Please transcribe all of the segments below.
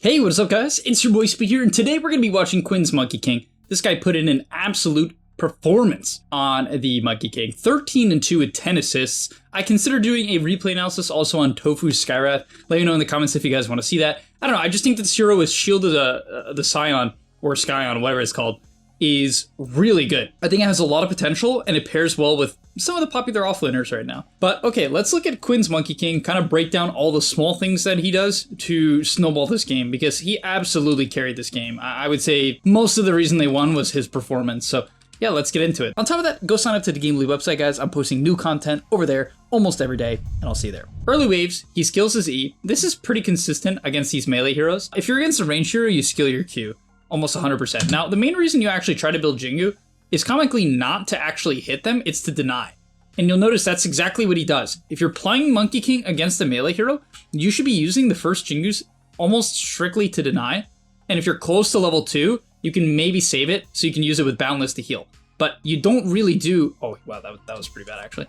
Hey, what is up guys? It's your boy Speed here, and today we're going to be watching Quinn's Monkey King. This guy put in an absolute performance on the Monkey King. 13-2 with 10 assists. I consider doing a replay analysis also on Tofu's Skywrath. Let me know in the comments if you guys want to see that. I don't know, I just think that this hero is shielded the Scion, or Skyon, whatever it's called, is really good. I think it has a lot of potential, and it pairs well with some of the popular offlaners right now. But okay, let's look at Quinn's Monkey King, kind of break down all the small things that he does to snowball this game, because he absolutely carried this game. I would say most of the reason they won was his performance. So yeah, let's get into it. On top of that, go sign up to the Game League website, guys. I'm posting new content over there almost every day, and I'll see you there. Early waves, he skills his E. This is pretty consistent against these melee heroes. If you're against a range hero, you skill your Q. Almost 100%. Now, the main reason you actually try to build Jingu is comically not to actually hit them, it's to deny. And you'll notice that's exactly what he does. If you're playing Monkey King against a melee hero, you should be using the first Jingus almost strictly to deny. And if you're close to level 2, you can maybe save it so you can use it with Boundless to heal. But you don't really do... Oh, wow, that was pretty bad, actually.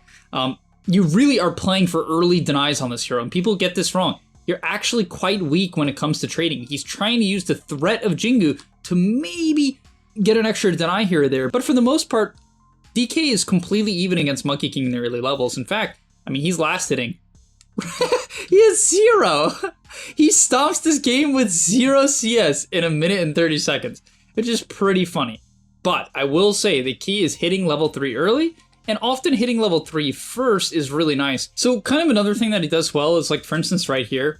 You really are playing for early denies on this hero, and people get this wrong. You're actually quite weak when it comes to trading. He's trying to use the threat of Jingu to maybe get an extra deny here or there. But for the most part, DK is completely even against Monkey King in the early levels. In fact, I mean, he's last hitting. He has 0. He stops this game with 0 CS in 1 minute and 30 seconds, which is pretty funny. But I will say the key is hitting level 3 early, and often hitting level 3 first is really nice. So kind of another thing that he does well is, like, for instance, right here,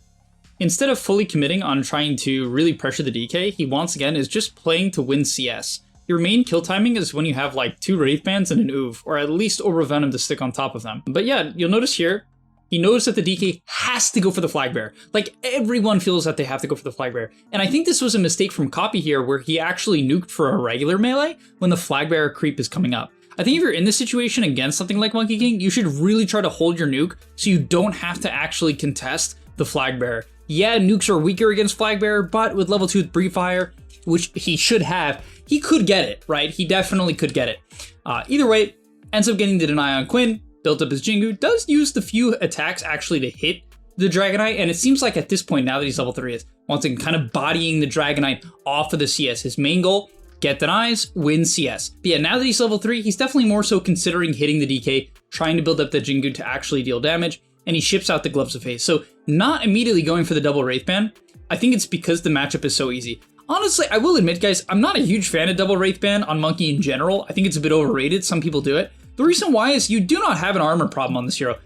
instead of fully committing on trying to really pressure the DK, he once again is just playing to win CS. Your main kill timing is when you have like 2 Wraith Bands and an Oof, or at least Aura Venom to stick on top of them. But yeah, you'll notice here, he knows that the DK has to go for the Flag Bearer. Like, everyone feels that they have to go for the Flag Bearer. And I think this was a mistake from Copy here, where he actually nuked for a regular melee when the Flag Bearer creep is coming up. I think if you're in this situation against something like Monkey King, you should really try to hold your nuke so you don't have to actually contest the Flag Bearer. Yeah, nukes are weaker against Flag Bearer, but with level 2 with Breathe Fire, which he should have, he could get it, right? He definitely could get it. Either way, ends up getting the deny on Quinn, built up his Jingu, does use the few attacks actually to hit the Dragonite, and it seems like at this point, now that he's level 3, is once again kind of bodying the Dragonite off of the CS. His main goal, get denies, win CS. But yeah, now that he's level 3, he's definitely more so considering hitting the DK, trying to build up the Jingu to actually deal damage, and he ships out the Gloves of Haste. So not immediately going for the double Wraith Band. I think it's because the matchup is so easy. Honestly, I will admit, guys, I'm not a huge fan of double Wraith Band on Monkey in general. I think it's a bit overrated. Some people do it. The reason why is you do not have an armor problem on this hero.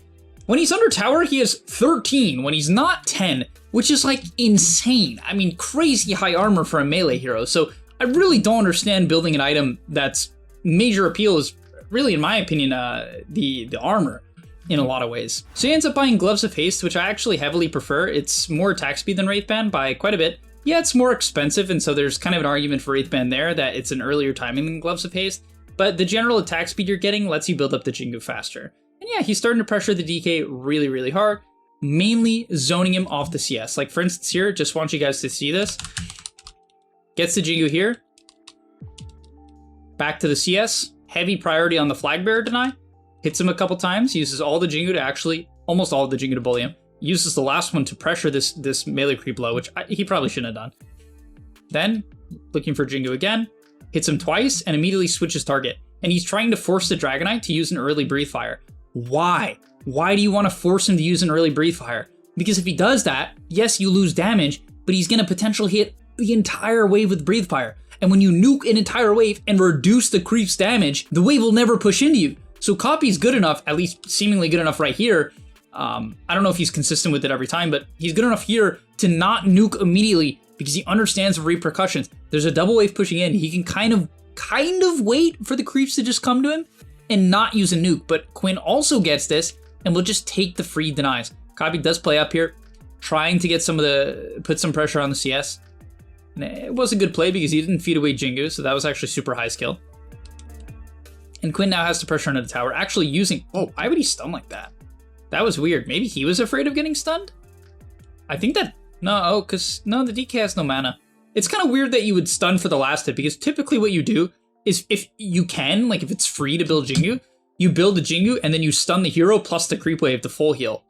When he's under tower, he has 13. When he's not, 10, which is like insane. I mean, crazy high armor for a melee hero. So I really don't understand building an item that's major appeal is really, in my opinion, the armor in a lot of ways. So he ends up buying Gloves of Haste, which I actually heavily prefer. It's more attack speed than Wraith Band by quite a bit. Yeah, it's more expensive, and so there's kind of an argument for Wraith Band there that it's an earlier timing than Gloves of Haste, but the general attack speed you're getting lets you build up the Jingu faster. And yeah, he's starting to pressure the DK really, really hard, mainly zoning him off the CS. Like, for instance here, just want you guys to see this. Gets the Jingu here. Back to the CS. Heavy priority on the Flag Bearer deny. Hits him a couple times, uses all the Jingu to actually, almost all of the Jingu to bully him. Uses the last one to pressure this melee creep low, which he probably shouldn't have done. Then, looking for Jingu again, hits him twice and immediately switches target. And he's trying to force the Dragonite to use an early Breathe Fire. Why? Why do you want to force him to use an early Breathe Fire? Because if he does that, yes, you lose damage, but he's going to potentially hit the entire wave with Breathe Fire. And when you nuke an entire wave and reduce the creep's damage, the wave will never push into you. So Copy's good enough, at least seemingly good enough right here. I don't know if he's consistent with it every time, but he's good enough here to not nuke immediately because he understands the repercussions. There's a double wave pushing in. He can kind of wait for the creeps to just come to him and not use a nuke. But Quinn also gets this and will just take the free denies. Copy does play up here, trying to get put some pressure on the CS. And it was a good play because he didn't feed away Jingu, so that was actually super high skill. And Quinn now has to pressure under the tower, actually using... Oh, why would he stun like that? That was weird. Maybe he was afraid of getting stunned? I think that... No, because... No, the DK has no mana. It's kind of weird that you would stun for the last hit, because typically what you do is if you can, like if it's free to build Jingu, you build the Jingu and then you stun the hero plus the creep wave to full heal.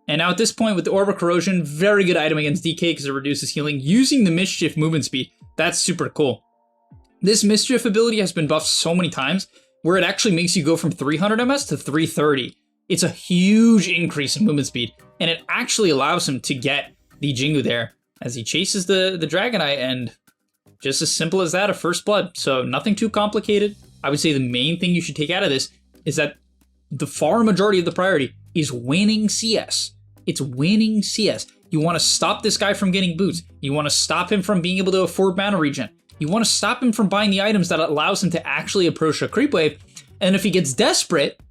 And now at this point with the Orb of Corrosion, very good item against DK because it reduces healing. Using the Mischief movement speed, that's super cool. This Mischief ability has been buffed so many times where it actually makes you go from 300 MS to 330. It's a huge increase in movement speed, and it actually allows him to get the Jingu there as he chases the Dragonite, and just as simple as that, a first blood. So nothing too complicated. I would say the main thing you should take out of this is that the far majority of the priority is winning CS. It's winning CS. You want to stop this guy from getting boots. You want to stop him from being able to afford mana regen. You want to stop him from buying the items that allows him to actually approach a creep wave. And if he gets desperate,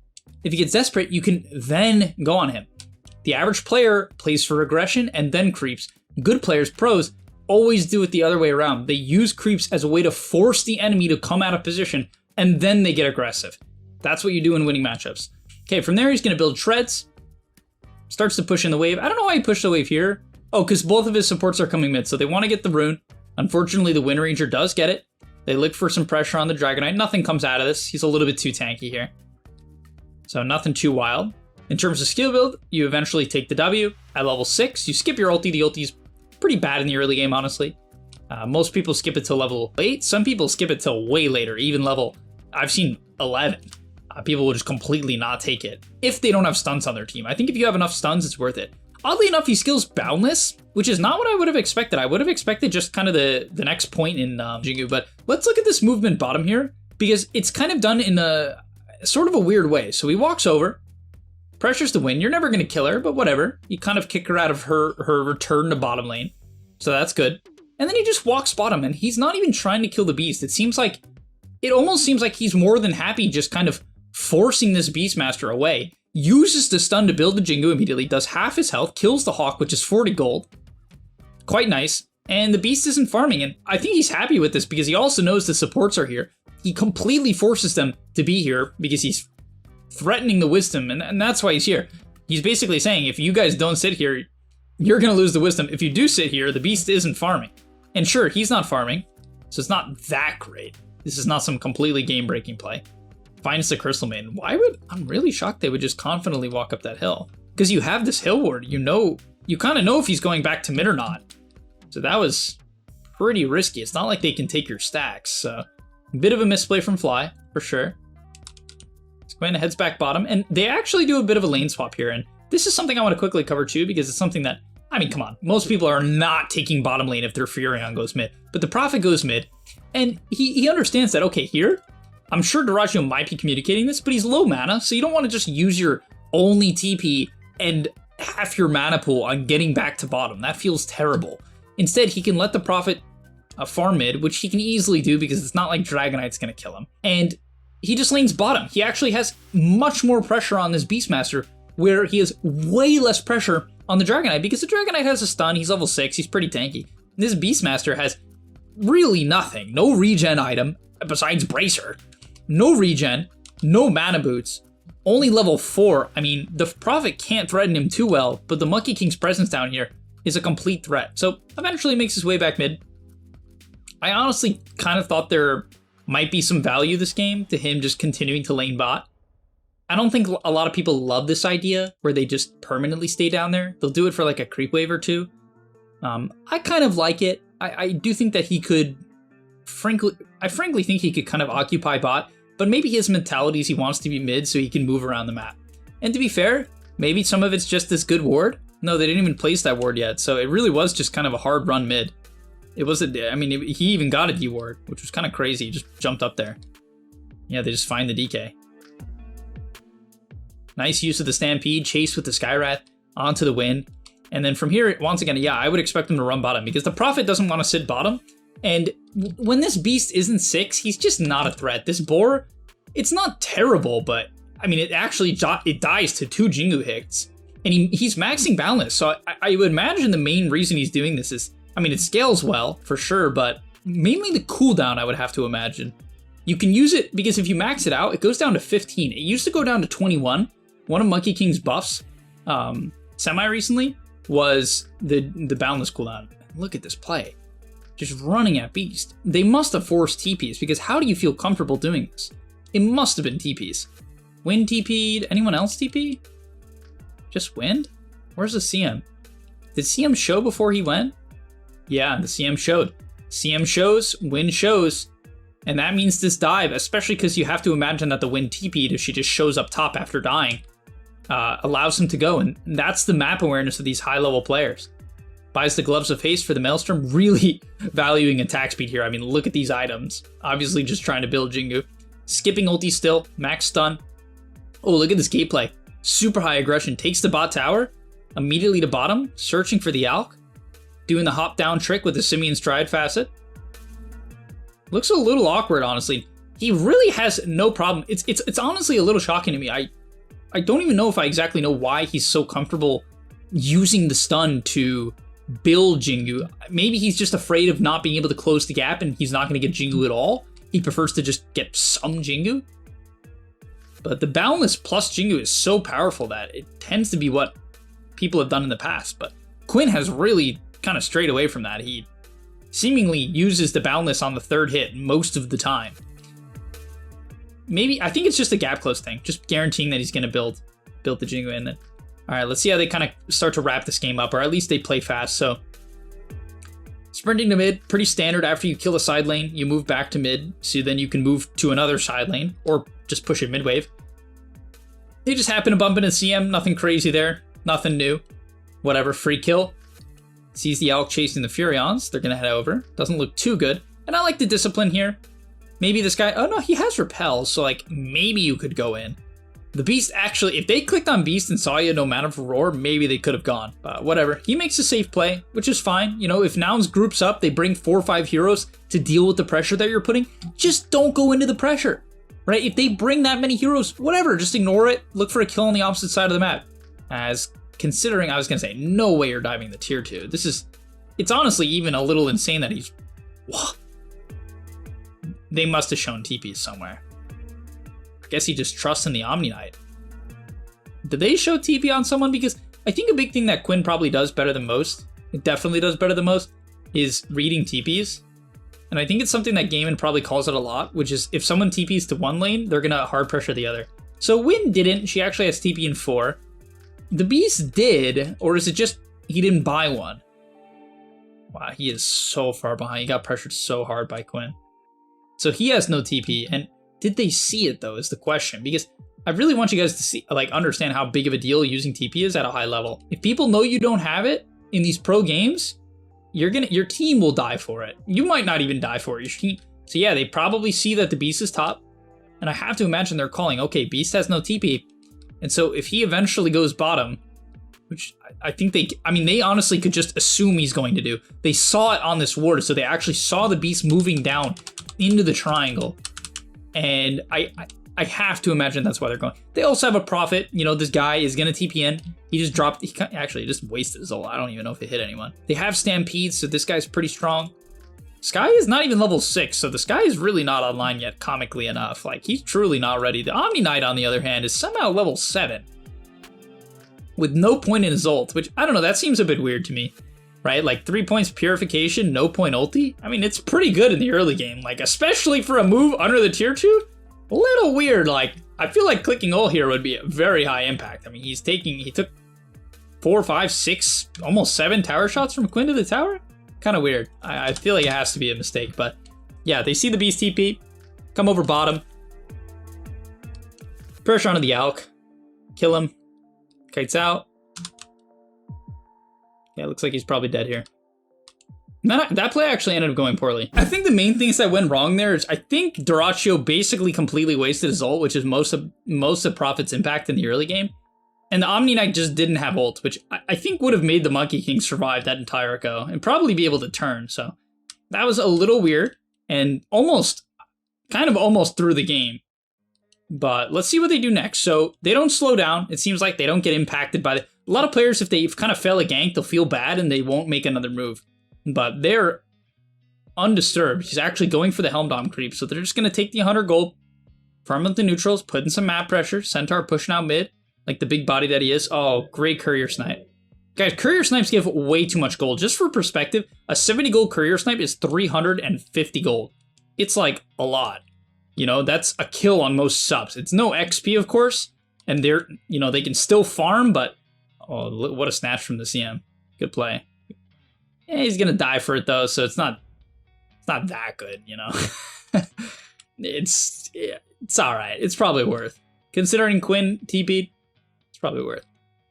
you can then go on him. The average player plays for aggression and then creeps. Good players, pros, always do it the other way around. They use creeps as a way to force the enemy to come out of position, and then they get aggressive. That's what you do in winning matchups. Okay, from there he's going to build shreds. Starts to push in the wave. I don't know why he pushed the wave here. Oh, because both of his supports are coming mid, so they want to get the rune. Unfortunately, the Wind Ranger does get it. They look for some pressure on the Dragonite. Nothing comes out of this. He's a little bit too tanky here. So nothing too wild. In terms of skill build, you eventually take the W. At level 6, you skip your ulti. The ulti's pretty bad in the early game, honestly. Most people skip it till level 8. Some people skip it till way later, even level, I've seen 11. People will just completely not take it if they don't have stuns on their team. I think if you have enough stuns, it's worth it. Oddly enough, he skills Boundless, which is not what I would have expected. I would have expected just kind of the next point in Jingu. But let's look at this movement bottom here, because it's kind of done in a sort of a weird way. So he walks over, pressures the win. You're never going to kill her, but whatever. You kind of kick her out of her return to bottom lane. So that's good. And then he just walks bottom, and he's not even trying to kill the beast. It almost seems like he's more than happy just kind of forcing this Beastmaster away. Uses the stun to build the Jingu immediately, does half his health, kills the Hawk, which is 40 gold. Quite nice. And the Beast isn't farming, and I think he's happy with this because he also knows the supports are here. He completely forces them to be here because he's threatening the Wisdom, and that's why he's here. He's basically saying, if you guys don't sit here, you're going to lose the Wisdom. If you do sit here, the Beast isn't farming. And sure, he's not farming, so it's not that great. This is not some completely game-breaking play. Finds the Crystal Maiden. I'm really shocked they would just confidently walk up that hill. Because you have this hill ward, you kind of know if he's going back to mid or not. So that was pretty risky. It's not like they can take your stacks. So a bit of a misplay from Fly, for sure. Squin heads back bottom, and they actually do a bit of a lane swap here. And this is something I want to quickly cover too, because it's something that, I mean, come on. Most people are not taking bottom lane if their Furion goes mid. But the Prophet goes mid, and he understands that, okay, here, I'm sure Dyrachyo might be communicating this, but he's low mana, so you don't want to just use your only TP and half your mana pool on getting back to bottom. That feels terrible. Instead, he can let the Prophet farm mid, which he can easily do because it's not like Dragonite's going to kill him. And he just lanes bottom. He actually has much more pressure on this Beastmaster, where he has way less pressure on the Dragonite, because the Dragonite has a stun, he's level 6, he's pretty tanky. This Beastmaster has really nothing. No regen item, besides Bracer. No regen, no mana boots, only level 4. I mean, the Prophet can't threaten him too well, but the Monkey King's presence down here is a complete threat. So eventually makes his way back mid. I honestly kind of thought there might be some value this game to him just continuing to lane bot. I don't think a lot of people love this idea where they just permanently stay down there. They'll do it for like a creep wave or two. I kind of like it. I do think that he could, I frankly think he could kind of occupy bot, but maybe his mentality is he wants to be mid so he can move around the map. And to be fair, maybe some of it's just this good ward. No, they didn't even place that ward yet, so it really was just kind of a hard run mid. It wasn't, I mean, he even got a D ward, which was kind of crazy. He just jumped up there. Yeah, they just find the DK. Nice use of the Stampede, chase with the Skyrath onto the win. And then from here, once again, yeah, I would expect him to run bottom because the Prophet doesn't want to sit bottom. And when this Beast isn't 6, he's just not a threat. This Boar, it's not terrible, but I mean, it actually dies to 2 Jingu hits. And he's maxing Boundless. So I would imagine the main reason he's doing this is, I mean, it scales well, for sure, but mainly the cooldown, I would have to imagine. You can use it because if you max it out, it goes down to 15. It used to go down to 21. One of Monkey King's buffs, semi-recently, was the Boundless cooldown. Look at this play. Just running at Beast. They must have forced TPs, because how do you feel comfortable doing this? It must have been TPs. Wind TP'd. Anyone else TP? Just Wind? Where's the CM? Did CM show before he went? Yeah, the CM showed. CM shows, Win shows. And that means this dive, especially because you have to imagine that the Win TP'd if she just shows up top after dying, allows him to go. And that's the map awareness of these high-level players. Buys the Gloves of Haste for the Maelstrom, really valuing attack speed here. I mean, look at these items. Obviously just trying to build Jingu. Skipping ulti still, max stun. Oh, look at this gameplay. Super high aggression, takes the bot tower, immediately to bottom, searching for the Alk, doing the hop down trick with the Simian Stride facet. Looks a little awkward, honestly. He really has no problem. It's honestly a little shocking to me. I don't even know if I exactly know why he's so comfortable using the stun to build Jingu. Maybe he's just afraid of not being able to close the gap and he's not going to get Jingu at all. He prefers to just get some Jingu. But the Boundless plus Jingu is so powerful that it tends to be what people have done in the past. But Quinn has really kind of strayed away from that. He seemingly uses the Boundless on the third hit most of the time. Maybe, I think it's just a gap close thing, just guaranteeing that he's going to build the Jingu in. Then, all right, let's see how they kind of start to wrap this game up, or at least they play fast. So, sprinting to mid, pretty standard. After you kill a side lane, you move back to mid, so then you can move to another side lane, or just push it mid wave. They just happen to bump into CM, nothing crazy there, nothing new. Whatever, free kill. Sees the Alk chasing the Furions. They're going to head over. Doesn't look too good. And I like the discipline here. Maybe this guy... Oh, no, he has repel. So, like, maybe you could go in. The Beast actually... If they clicked on Beast and saw you no matter for Roar, maybe they could have gone. Whatever. He makes a safe play, which is fine. You know, if Nouns groups up, they bring 4 or 5 heroes to deal with the pressure that you're putting. Just don't go into the pressure, right? If they bring that many heroes, whatever. Just ignore it. Look for a kill on the opposite side of the map. As... Considering, I was going to say, no way you're diving the tier 2. This is, it's honestly even a little insane that he's, whoa. They must have shown TPs somewhere. I guess he just trusts in the Omni Knight. Did they show TP on someone? Because I think a big thing that Quinn probably does better than most, it definitely does better than most, is reading TPs. And I think it's something that Gaiman probably calls it a lot, which is if someone TPs to one lane, they're going to hard pressure the other. So Win didn't. She actually has TP in 4. The Beast did, or is it just he didn't buy one? Wow, he is so far behind. He got pressured so hard by Quinn. So he has no TP, and did they see it though is the question, because I really want you guys to see, like, understand how big of a deal using TP is at a high level. If people know you don't have it in these pro games, your team will die for it. You might not even die for it, your team. So yeah, they probably see that the Beast is top, and I have to imagine they're calling, okay, Beast has no TP. And so if he eventually goes bottom, which I think they honestly could just assume he's going to do. They saw it on this ward, so they actually saw the Beast moving down into the triangle. And I have to imagine that's why they're going. They also have a Prophet. You know, this guy is going to TP in. He just dropped, he just wasted his ult. I don't even know if it hit anyone. They have Stampede, so this guy's pretty strong. Sky is not even level 6, so the Sky is really not online yet, comically enough. Like, he's truly not ready. The Omni Knight, on the other hand, is somehow level 7. With no point in his ult, which, I don't know, that seems a bit weird to me. Right? Like, 3 points Purification, no point ulti? I mean, it's pretty good in the early game. Like, especially for a move under the tier 2? A little weird. Like, I feel like clicking ult here would be a very high impact. I mean, he took 4, 5, 6, almost 7 tower shots from Quinn to the tower? Kind of weird. I feel like it has to be a mistake, but yeah, they see the Beast TP, come over bottom, pressure onto the Alk, kill him, kites out. Yeah, looks like he's probably dead here. That play actually ended up going poorly. I think the main things that went wrong there is I think Dyrachyo basically completely wasted his ult, which is most of Prophet's impact in the early game. And the Omni Knight just didn't have ult, which I think would have made the Monkey King survive that entire go and probably be able to turn. So that was a little weird and almost through the game. But let's see what they do next. So they don't slow down. It seems like they don't get impacted by a lot of players, if they kind of fail a gank, they'll feel bad and they won't make another move. But they're undisturbed. He's actually going for the Helm Dom creep. So they're just going to take the 100 gold, farm up the neutrals, put in some map pressure, Centaur pushing out mid. Like the big body that he is. Oh, great Courier Snipe. Guys, Courier Snipes give way too much gold. Just for perspective, a 70 gold Courier Snipe is 350 gold. It's like a lot. You know, that's a kill on most subs. It's no XP, of course. And they're, you know, they can still farm, but Oh, what a snatch from the CM. Good play. Yeah, he's gonna die for it though, so it's not that good, you know. It's all right. It's probably worth. Considering Quinn TP'd, it's probably worth.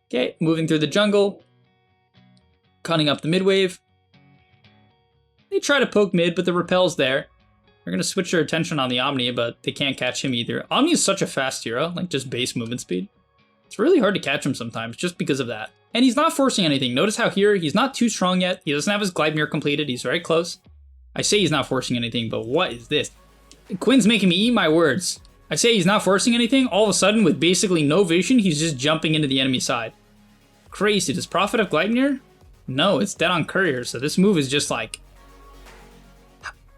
Okay, moving through the jungle, cutting up the mid wave. They try to poke mid, but the repel's there. They're gonna switch their attention on the Omni, but they can't catch him either. Omni is such a fast hero, like just base movement speed. It's really hard to catch him sometimes just because of that. And he's not forcing anything. Notice how here, he's not too strong yet. He doesn't have his glide mirror completed. He's very close. I say he's not forcing anything, but what is this? Quinn's making me eat my words. I say he's not forcing anything. All of a sudden, with basically no vision, he's just jumping into the enemy side. Crazy. Does Prophet have glide mirror? No, it's dead on courier. So this move is just like...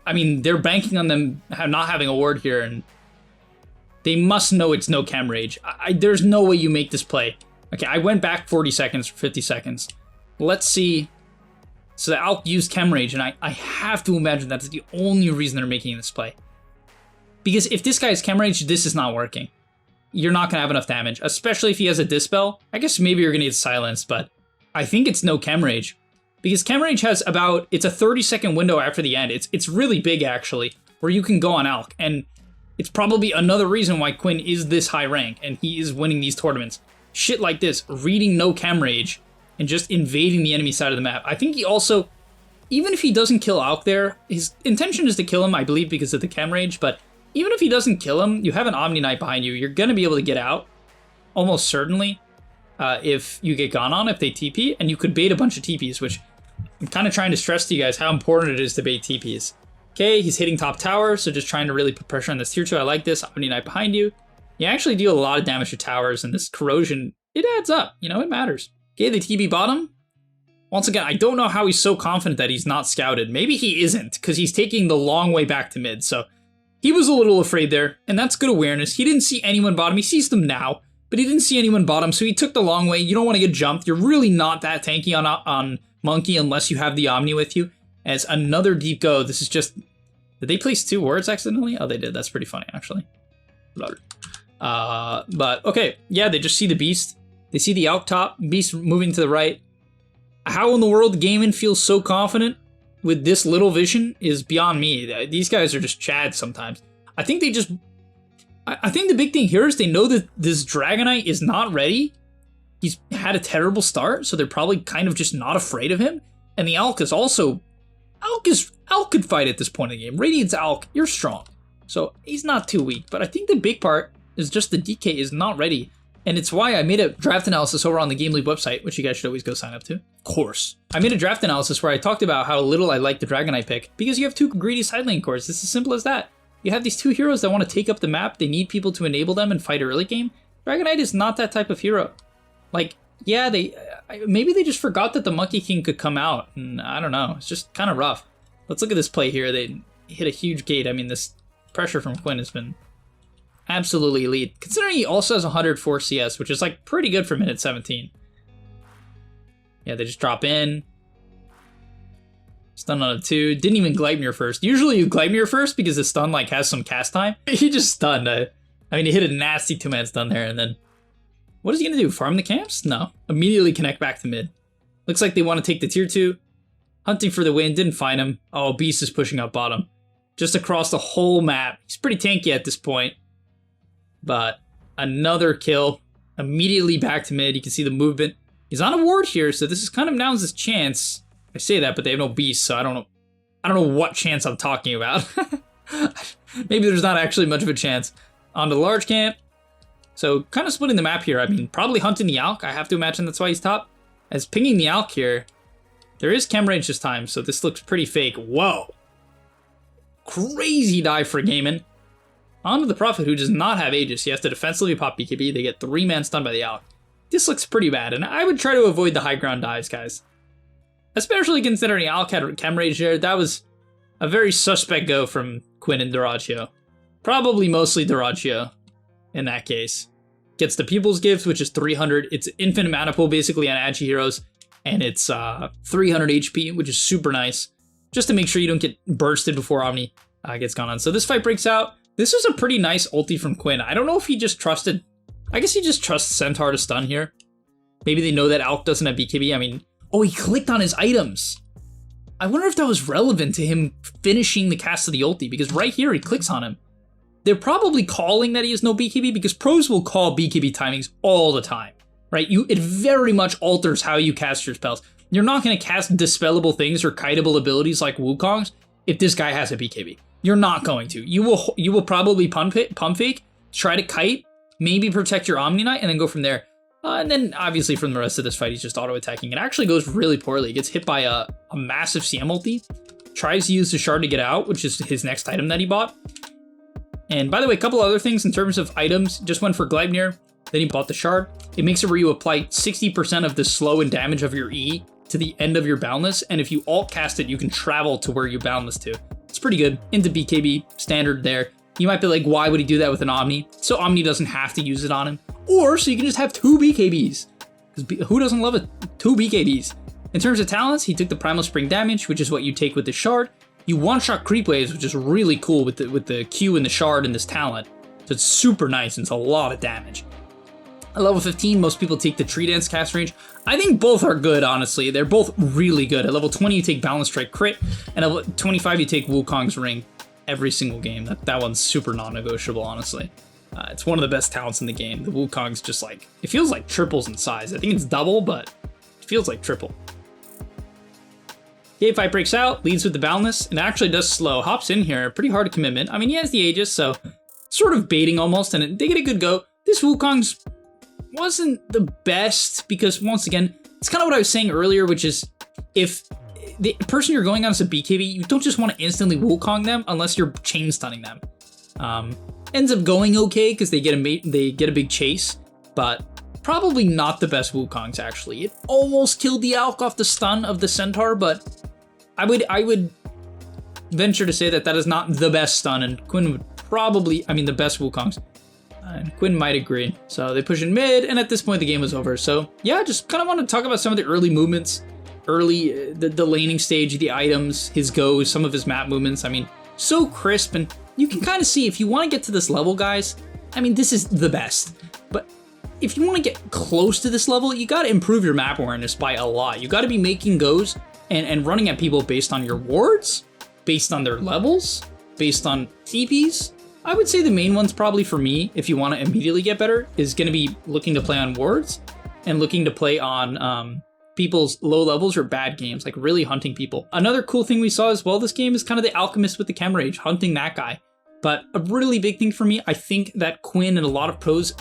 I mean, they're banking on them not having a ward here, and they must know it's no chem rage. There's no way you make this play. Okay, I went back 40 seconds for 50 seconds. Let's see. So the Alk used chem rage, and I have to imagine that's the only reason they're making this play. Because if this guy is chem rage, this is not working. You're not going to have enough damage, especially if he has a dispel. I guess maybe you're going to get silenced, but I think it's no chem rage. Because chem rage has about, it's a 30-second window after the end. It's really big, actually, where you can go on Alk. And it's probably another reason why Quinn is this high rank and he is winning these tournaments. Shit like this, reading no chem rage and just invading the enemy side of the map. I think he also, even if he doesn't kill Alk there, his intention is to kill him, I believe, because of the chem rage. But even if he doesn't kill him, you have an Omni Knight behind you. You're going to be able to get out, almost certainly, if you get gone on, if they TP. And you could bait a bunch of TPs, which I'm kind of trying to stress to you guys how important it is to bait TPs. Okay, he's hitting top tower, so just trying to really put pressure on this tier 2. I like this. Omni Knight behind you. You actually deal a lot of damage to towers, and this corrosion, it adds up. You know, it matters. Okay, the TP bottom. Once again, I don't know how he's so confident that he's not scouted. Maybe he isn't, because he's taking the long way back to mid, so he was a little afraid there, and that's good awareness. He didn't see anyone bottom. He sees them now, but he didn't see anyone bottom, so he took the long way. You don't want to get jumped. You're really not that tanky on Monkey unless you have the Omni with you. As another deep go, this is just... Did they place 2 wards accidentally? Oh, they did. That's pretty funny, actually. But, okay. Yeah, they just see the Beast. They see the Alk top, Beast moving to the right. How in the world Gaiman feels so confident with this little vision is beyond me. These guys are just Chad sometimes. I think they just... I think the big thing here is they know that this Dragonite is not ready. He's had a terrible start, so they're probably kind of just not afraid of him. And the Alk is also... Alk could fight at this point in the game. Radiant's Alk, you're strong. So he's not too weak. But I think the big part is just the DK is not ready. And it's why I made a draft analysis over on the Game League website, which you guys should always go sign up to. Of course. I made a draft analysis where I talked about how little I like the Dragonite pick. Because you have 2 greedy side lane cores. It's as simple as that. You have these 2 heroes that want to take up the map. They need people to enable them and fight early game. Dragonite is not that type of hero. Like, yeah, maybe they just forgot that the Monkey King could come out. And I don't know. It's just kind of rough. Let's look at this play here. They hit a huge gate. I mean, this pressure from Quinn has been absolutely elite. Considering he also has 104 CS, which is like pretty good for minute 17. Yeah, they just drop in. Stun on a 2. Didn't even glide mirror first. Usually you glide mirror first because the stun like has some cast time. He just stunned. I mean, he hit a nasty 2-man stun there, and then what is he gonna do? Farm the camps? No. Immediately connect back to mid. Looks like they want to take the tier 2. Hunting for the win, didn't find him. Oh, Beast is pushing up bottom. Just across the whole map. He's pretty tanky at this point. But another kill. Immediately back to mid. You can see the movement. He's on a ward here, so this is kind of now's his chance. I say that, but they have no Beast, so I don't know what chance I'm talking about. Maybe there's not actually much of a chance. On to the large camp. So kind of splitting the map here. I mean, probably hunting the Alk. I have to imagine that's why he's top. As pinging the Alk here. There is chem range this time, so this looks pretty fake. Whoa. Crazy dive for Gaiman. On to the Prophet, who does not have Aegis. He has to defensively pop BKB. They get 3-man stunned by the Alk. This looks pretty bad, and I would try to avoid the high ground dives, guys. Especially considering Alk had chem rage there. That was a very suspect go from Quinn and Dyrachyo. Probably mostly Dyrachyo in that case. Gets the People's Gift, which is 300. It's infinite mana pool basically on Agi heroes. And it's 300 HP, which is super nice. Just to make sure you don't get bursted before Omni gets gone on. So this fight breaks out. This is a pretty nice ulti from Quinn. I don't know if he just trusted... I guess he just trusts Centaur to stun here. Maybe they know that Alk doesn't have BKB. I mean, oh, he clicked on his items. I wonder if that was relevant to him finishing the cast of the ulti, because right here he clicks on him. They're probably calling that he has no BKB because pros will call BKB timings all the time, right? It very much alters how you cast your spells. You're not going to cast dispellable things or kiteable abilities like Wukong's if this guy has a BKB. You're not going to. You will probably pump fake, try to kite, maybe protect your Omni Knight, and then go from there. And then obviously from the rest of this fight, he's just auto attacking. It actually goes really poorly. He gets hit by a massive CM ulti, tries to use the shard to get out, which is his next item that he bought. And by the way, a couple other things in terms of items. Just went for Gleipnir, then he bought the shard. It makes it where you apply 60% of the slow and damage of your E to the end of your boundless, and if you alt cast it, you can travel to where you boundless to. It's pretty good. Into BKB, standard there. You might be like, why would he do that with an Omni? So Omni doesn't have to use it on him. Or so you can just have 2 BKBs. Because who doesn't love it? 2 BKBs. In terms of talents, he took the Primal Spring damage, which is what you take with the shard. You one-shot creep waves, which is really cool with the Q and the shard and this talent. So it's super nice and it's a lot of damage. At level 15, most people take the Tree Dance cast range. I think both are good, honestly. They're both really good. At level 20, you take Balance Strike crit, and at level 25, you take Wukong's Ring every single game. That one's super non-negotiable, honestly. It's one of the best talents in the game. The Wukong's just like, it feels like triples in size. I think it's double, but it feels like triple. Game fight breaks out, leads with the Boundless, and actually does slow. Hops in here, pretty hard commitment. I mean, he has the Aegis, so sort of baiting almost, and they get a good go. This Wukong's wasn't the best because, once again, it's kind of what I was saying earlier, which is if the person you're going on is a BKB, you don't just want to instantly Wukong them unless you're chain stunning them. Ends up going okay because they get a big chase, but probably not the best Wukongs, actually. It almost killed the Alk off the stun of the Centaur, but I would venture to say that is not the best stun, and Quinn would probably, I mean, the best Wukongs. And Quinn might agree. So they push in mid, and at this point the game was over. So yeah, just kind of want to talk about some of the early movements, the laning stage, the items, his goes, some of his map movements. I mean, so crisp, and you can kind of see if you want to get to this level, guys, I mean, this is the best. But if you want to get close to this level, you got to improve your map awareness by a lot. You got to be making goes and running at people based on your wards, based on their levels, based on TPs. I would say the main ones probably for me, if you want to immediately get better, is going to be looking to play on wards and looking to play on people's low levels or bad games, like really hunting people. Another cool thing we saw as well this game is kind of the Alchemist with the Chem Rage, hunting that guy. But a really big thing for me, I think that Quinn and a lot of pros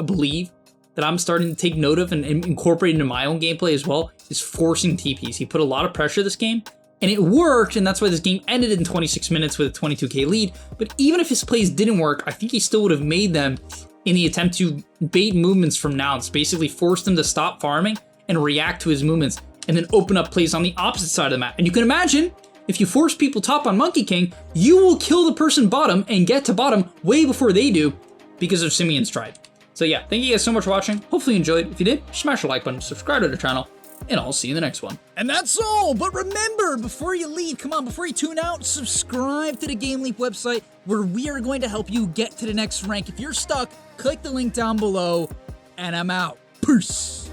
believe that I'm starting to take note of and incorporate into my own gameplay as well, is forcing TPs. He put a lot of pressure this game, and it worked, and that's why this game ended in 26 minutes with a 22k lead. But even if his plays didn't work, I think he still would have made them in the attempt to bait movements from Nance, basically force them to stop farming and react to his movements, and then open up plays on the opposite side of the map. And you can imagine, if you force people top on Monkey King, you will kill the person bottom and get to bottom way before they do because of Simeon's Stride. So yeah, thank you guys so much for watching. Hopefully you enjoyed. If you did, smash the like button, subscribe to the channel, and I'll see you in the next one. And that's all, but remember, before you leave, come on, before you tune out, subscribe to the Game Leap website where we are going to help you get to the next rank. If you're stuck, click the link down below, and I'm out. Peace.